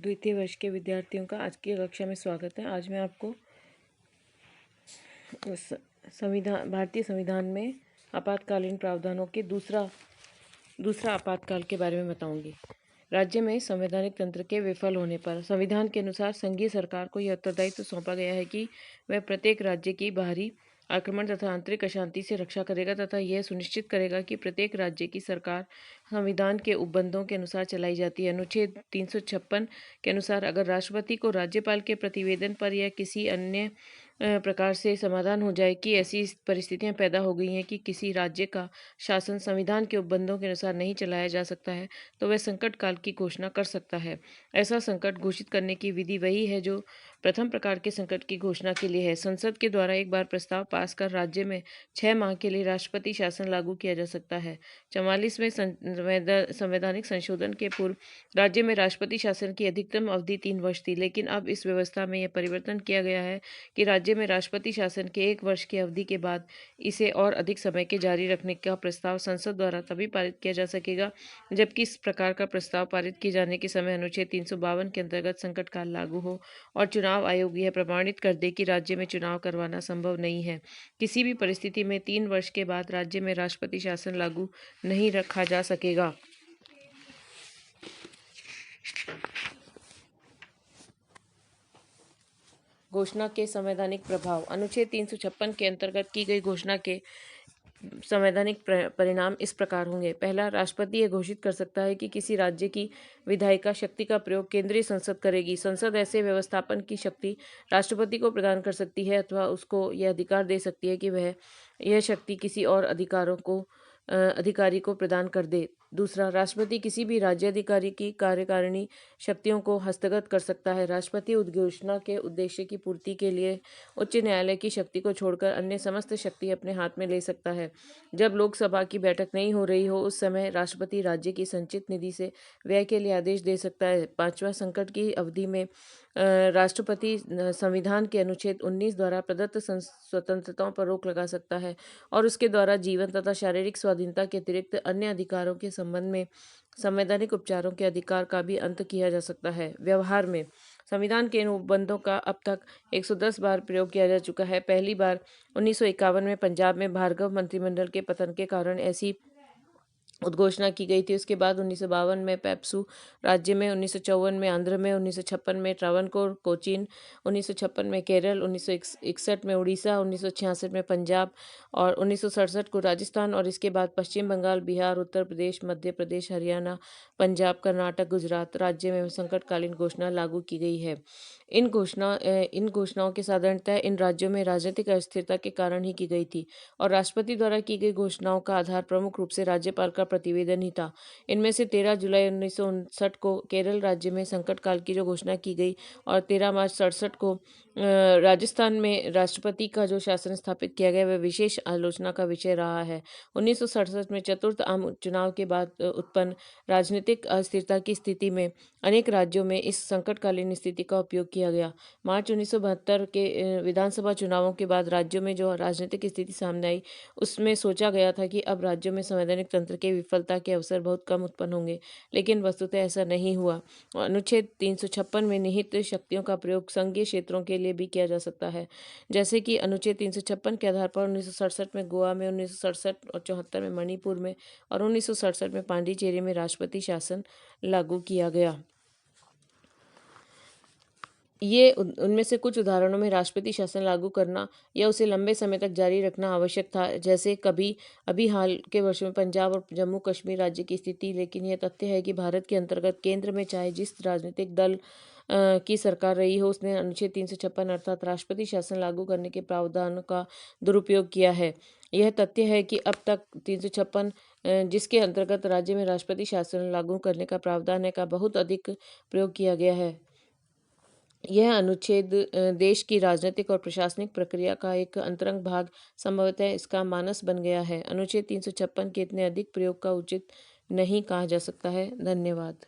द्वितीय वर्ष के विद्यार्थियों का आज की कक्षा में स्वागत है। आज मैं आपको भारतीय संविधान में आपातकालीन प्रावधानों के दूसरा आपातकाल के बारे में बताऊंगी। राज्य में संवैधानिक तंत्र के विफल होने पर संविधान के अनुसार संघीय सरकार को यह उत्तरदायित्व सौंपा गया है कि वह प्रत्येक राज्य की बाहरी आक्रमण तथा आंतरिक अशांति से रक्षा करेगा तथा यह सुनिश्चित करेगा कि प्रत्येक राज्य की सरकार संविधान के उपबंधों के अनुसार चलाई जाती है। अनुच्छेद 356 के अनुसार अगर राष्ट्रपति को राज्यपाल के प्रतिवेदन पर या किसी अन्य प्रकार से समाधान हो जाए कि ऐसी परिस्थितियां पैदा हो गई हैं कि किसी राज्य का शासन संविधान के उपबंधों के अनुसार नहीं चलाया जा सकता है, तो वह संकट काल की घोषणा कर सकता है। ऐसा संकट घोषित करने की विधि वही है जो प्रथम प्रकार के संकट की घोषणा के लिए है। संसद के द्वारा एक बार प्रस्ताव पास कर राज्य में 6 माह के लिए राष्ट्रपति शासन लागू किया जा सकता है। 44वें संवैधानिक संशोधन के पूर्व राज्य में राष्ट्रपति शासन की अधिकतम अवधि 3 वर्ष थी, लेकिन अब इस व्यवस्था में यह परिवर्तन किया गया है कि राज्य में राष्ट्रपति शासन के 1 वर्ष की अवधि के बाद इसे और अधिक समय के जारी रखने का प्रस्ताव संसद द्वारा तभी पारित किया जा सकेगा जबकि इस प्रकार का प्रस्ताव पारित किए जाने के समय अनुच्छेद 352 के अंतर्गत संकट काल लागू हो और चुनाव आयोग यह प्रमाणित कर दे कि राज्य में चुनाव करवाना संभव नहीं है। किसी भी परिस्थिति में 3 वर्ष के बाद राज्य में राष्ट्रपति शासन लागू नहीं रखा जा सकेगा। घोषणा के संवैधानिक प्रभाव। अनुच्छेद 356 के अंतर्गत की गई घोषणा के संवैधानिक परिणाम इस प्रकार होंगे। पहला, राष्ट्रपति यह घोषित कर सकता है कि किसी राज्य की विधायिका शक्ति का प्रयोग केंद्रीय संसद करेगी। संसद ऐसे व्यवस्थापन की शक्ति राष्ट्रपति को प्रदान कर सकती है अथवा उसको यह अधिकार दे सकती है कि वह यह शक्ति किसी और अधिकारी को प्रदान कर दे। दूसरा, राष्ट्रपति किसी भी राज्य अधिकारी की कार्यकारिणी शक्तियों को हस्तगत कर सकता है। राष्ट्रपति उद्घोषणा के उद्देश्य की पूर्ति के लिए उच्च न्यायालय की शक्ति को छोड़कर अन्य समस्त शक्ति अपने हाथ में ले सकता है। जब लोकसभा की बैठक नहीं हो रही हो उस समय राष्ट्रपति राज्य की संचित निधि से व्यय के लिए आदेश दे सकता है। पांचवा, संकट की अवधि में राष्ट्रपति संविधान के अनुच्छेद 19 द्वारा प्रदत्त स्वतंत्रताओं पर रोक लगा सकता है और उसके द्वारा जीवन तथा शारीरिक स्वाधीनता के अतिरिक्त अन्य अधिकारों के संबंध में संवैधानिक उपचारों के अधिकार का भी अंत किया जा सकता है। व्यवहार में संविधान के इन उपबंधों का अब तक 110 बार प्रयोग किया जा चुका है। पहली बार 1951 में पंजाब में भार्गव मंत्रिमंडल के पतन के कारण ऐसी उद्घोषणा की गई थी। उसके बाद 1952 में पेप्सू राज्य में, 1954 में आंध्र में, 1956 में ट्रावनकोर कोचीन, 1956 में केरल, 1961 में उड़ीसा, 1966 में पंजाब और 1967 को राजस्थान और इसके बाद पश्चिम बंगाल, बिहार, उत्तर प्रदेश, मध्य प्रदेश, हरियाणा, पंजाब, कर्नाटक, गुजरात राज्य में संकटकालीन घोषणा लागू की गई है। इन घोषणाओं के साधारणतः इन राज्यों में राजनीतिक अस्थिरता के कारण ही की गई थी और राष्ट्रपति द्वारा की गई घोषणाओं का आधार प्रमुख रूप से राज्यपाल का प्रतिवेदन ही था। इनमें से 13 जुलाई 1959 को केरल राज्य में संकट काल की जो घोषणा की गई और 13 मार्च 1967 को राजस्थान में राष्ट्रपति का जो शासन स्थापित किया गया वह विशेष आलोचना का विषय रहा है। 1967 में चतुर्थ आम चुनाव के बाद उत्पन्न राजनीतिक अस्थिरता की स्थिति में अनेक राज्यों में इस संकटकालीन स्थिति का उपयोग किया गया। मार्च 1972 के विधानसभा चुनावों के बाद राज्यों में जो राजनीतिक स्थिति सामने आई उसमें सोचा गया था कि अब राज्यों में संवैधानिक तंत्र के विफलता के अवसर बहुत कम उत्पन्न होंगे, लेकिन वस्तुतः ऐसा नहीं हुआ। अनुच्छेद 356 में निहित शक्तियों का प्रयोग संघीय क्षेत्रों के लिए भी किया जा सकता है, जैसे कि अनुच्छेद 356 के आधार पर 1967 में गोवा में, 1967 और 74 में मणिपुर में और 1967 में पांडिचेरी में राष्ट्रपति शासन लागू किया गया। ये उनमें से कुछ उदाहरणों में राष्ट्रपति शासन लागू करना या उसे लंबे समय तक जारी रखना आवश्यक था, जैसे अभी हाल के वर्षों में पंजाब और जम्मू कश्मीर राज्य की स्थिति। लेकिन यह तथ्य है कि भारत के अंतर्गत केंद्र में चाहे जिस राजनीतिक दल की सरकार रही हो उसने अनुच्छेद 356 अर्थात राष्ट्रपति शासन लागू करने के प्रावधान का दुरुपयोग किया है। यह तथ्य है कि अब तक 356 जिसके अंतर्गत राज्य में राष्ट्रपति शासन लागू करने का प्रावधान है का बहुत अधिक प्रयोग किया गया है। यह अनुच्छेद देश की राजनीतिक और प्रशासनिक प्रक्रिया का एक अंतरंग भाग, संभवतः इसका मानस बन गया है। अनुच्छेद 356 के इतने अधिक प्रयोग का उचित नहीं कहा जा सकता है। धन्यवाद।